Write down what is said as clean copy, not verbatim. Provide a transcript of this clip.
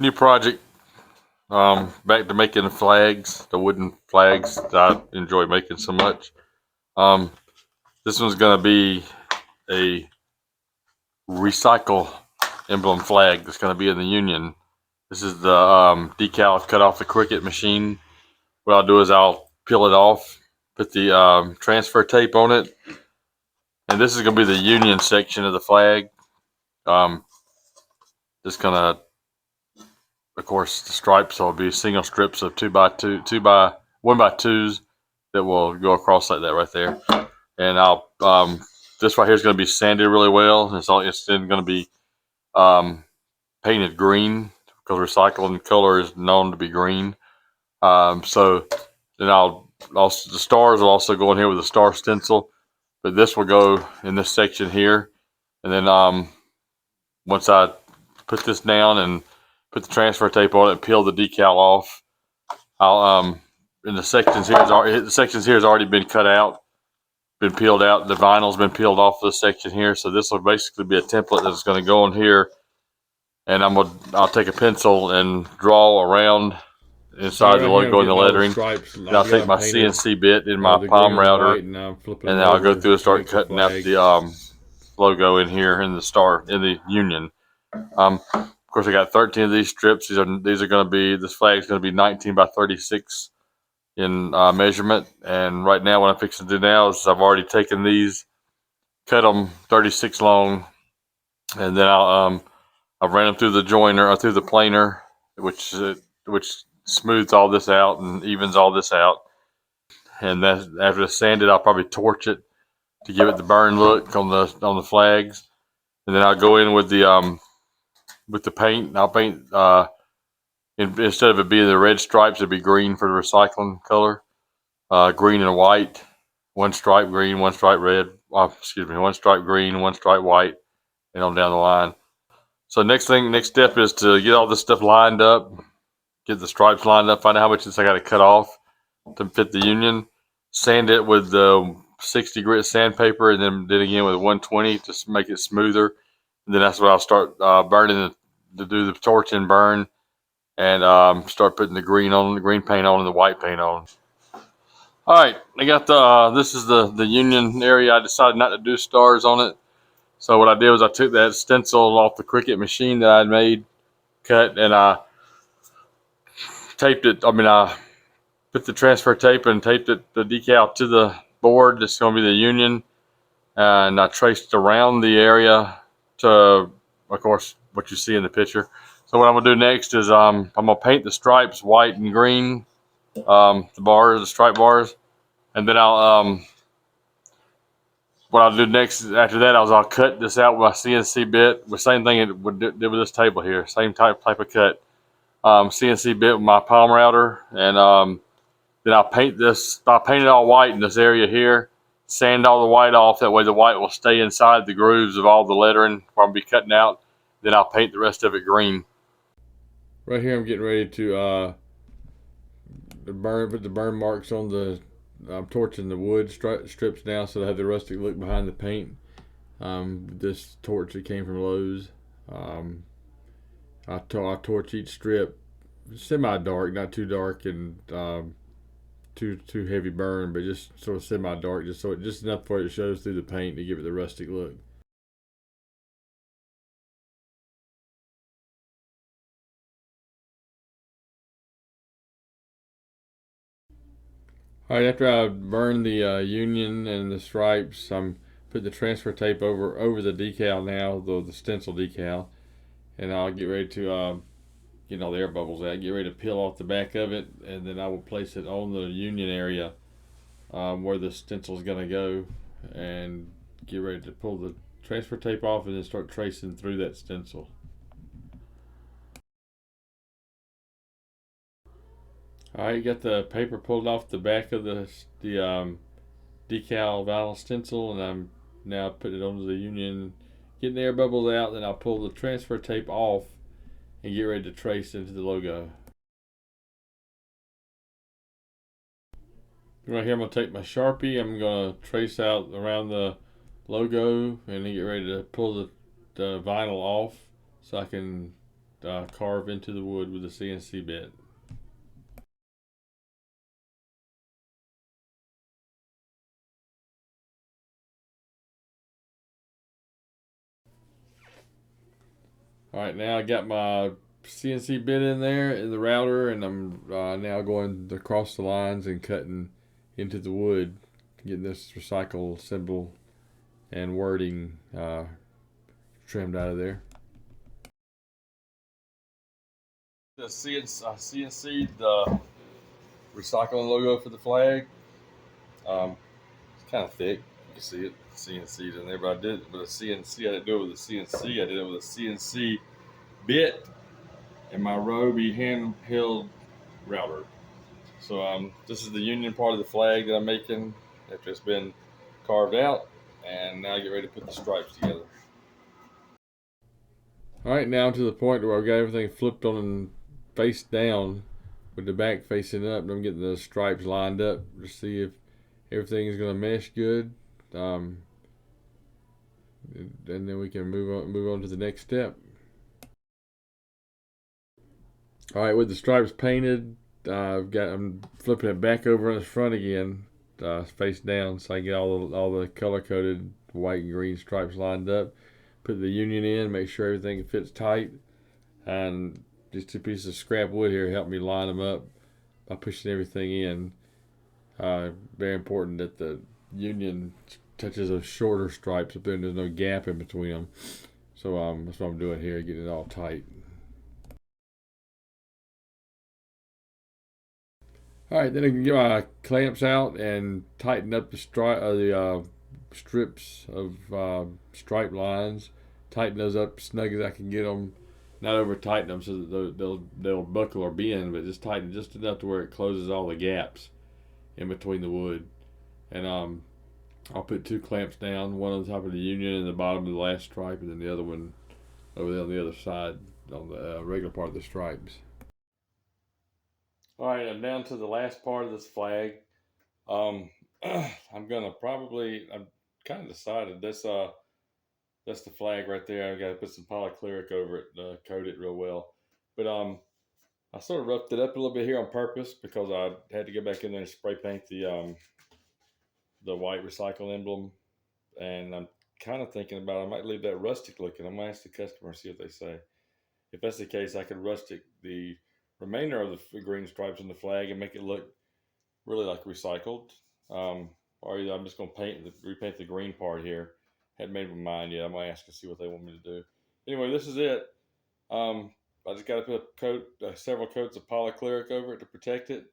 New project. Back to making the flags, the wooden flags that I enjoy making so much. Um, this one's gonna be a recycle emblem flag that's gonna be in the Union. This is the decal I've cut off the Cricut machine. What I'll do is I'll peel it off, put the transfer tape on it, and this is gonna be the Union section of the flag. Um, just gonna, of course, the stripes will be single strips of 2x2, 1x2s that will go across like that right there. And I'll this right here is going to be sanded really well. It's then going to be um, painted green because recycling color is known to be green. So then I'll also the stars will also go in here with a star stencil, but this will go in this section here. And then once I put this down and put the transfer tape on it and peel the decal off, I'll in the sections here has already been cut out, been peeled out. The vinyl's been peeled off this section here, so this will basically be a template that's going to go in here. And I'll take a pencil and draw around inside the logo and the lettering. And I'll take my CNC bit in my palm router, and then I'll go through and start cutting out the logo in here in the star in the Union. Of course, I got 13 of these strips. These are going to be, this flag is going to be 19 by 36 in measurement. And right now, what I'm fixing to do now is I've already taken these, cut them 36 long, and then I've ran them through the joiner or through the planer, which smooths all this out and evens all this out. And then after it's sanded, I'll probably torch it to give it the burn look on the flags. And then I'll go in with the paint. I'll paint instead of it being the red stripes, it'd be green for the recycling color. Green and white. One stripe green, one stripe red. One stripe green, one stripe white, and on down the line. So next step is to get all this stuff lined up, get the stripes lined up, find out how much I got to cut off to fit the Union, sand it with the 60 grit sandpaper, and then again with 120 to make it smoother. And then that's when I'll start burning to do the torch and burn, and start putting the green paint on, and the white paint on. All right, I got this is the Union area. I decided not to do stars on it. So what I did was I took that stencil off the Cricut machine that I had made, cut, and I taped it. I put the transfer tape and taped the decal to the board. It's going to be the Union, and I traced around the area to, of course, what you see in the picture. So what I'm going to do next is I'm going to paint the stripes white and green, the stripe bars, and then what I'll do next after that is I'll cut this out with my CNC bit. The same thing it would do with this table here. Same type of cut. CNC bit with my palm router, and then I'll paint this. I'll paint it all white in this area here. Sand all the white off. That way the white will stay inside the grooves of all the lettering where I'll be cutting out. Then I'll paint the rest of it green. Right here I'm getting ready to put the burn marks on the, I'm torching the wood strips now so they have the rustic look behind the paint. This torch that came from Lowe's. I torch each strip semi-dark, not too dark and too heavy burn, but just sort of semi-dark, just enough where it shows through the paint to give it the rustic look. All right, after I burn the Union and the stripes, I'm put the transfer tape over the decal now, the stencil decal, and I'll get ready to get all the air bubbles out. Get ready to peel off the back of it, and then I will place it on the Union area where the stencil is going to go, and get ready to pull the transfer tape off and then start tracing through that stencil. Alright, got the paper pulled off the back of the decal vinyl stencil, and I'm now putting it onto the Union, getting the air bubbles out, then I'll pull the transfer tape off and get ready to trace into the logo. Right here I'm going to take my Sharpie, I'm going to trace out around the logo and then get ready to pull the vinyl off so I can carve into the wood with a CNC bit. All right, now I got my CNC bit in there in the router, and I'm now going across the lines and cutting into the wood, getting this recycle symbol and wording trimmed out of there. The CNC the recycling logo for the flag. It's kind of thick. You can see it. CNC'd in there, but I did with a CNC. I didn't do it with a CNC. I did it with a CNC bit and my Roby handheld router. So this is the Union part of the flag that I'm making after it's been carved out, and now I get ready to put the stripes together. All right, now to the point where I've got everything flipped on and face down with the back facing up, and I'm getting the stripes lined up to see if everything is going to mesh good. Um, and then we can move on to the next step. All right, with the stripes painted, I'm flipping it back over on the front again, face down, so I get all the color coded white and green stripes lined up. Put the Union in, make sure everything fits tight, and these two pieces of scrap wood here help me line them up by pushing everything in. Very important that the Union touches those shorter stripes up there and there's no gap in between them. So that's what I'm doing here, getting it all tight. All right, then I can get my clamps out and tighten up the strips of stripe lines. Tighten those up snug as I can get them. Not over tighten them so that they'll buckle or bend, but just tighten just enough to where it closes all the gaps in between the wood. And I'll put two clamps down, one on the top of the Union and the bottom of the last stripe, and then the other one over there on the other side on the regular part of the stripes. All right, I'm down to the last part of this flag. I'm gonna I'm kind of decided that's the flag right there. I've got to put some polycleric over it, coat it real well. But I sort of roughed it up a little bit here on purpose because I had to go back in there and spray paint the white recycle emblem, and I'm kind of thinking about I might leave that rustic looking. I'm gonna ask the customer and see what they say. If that's the case, I could rustic the remainder of the green stripes on the flag and make it look really like recycled. Or either I'm just gonna repaint the green part here. Hadn't made my mind yet. I'm gonna ask and see what they want me to do. Anyway, this is it. I just got to put several coats of polycleric over it to protect it.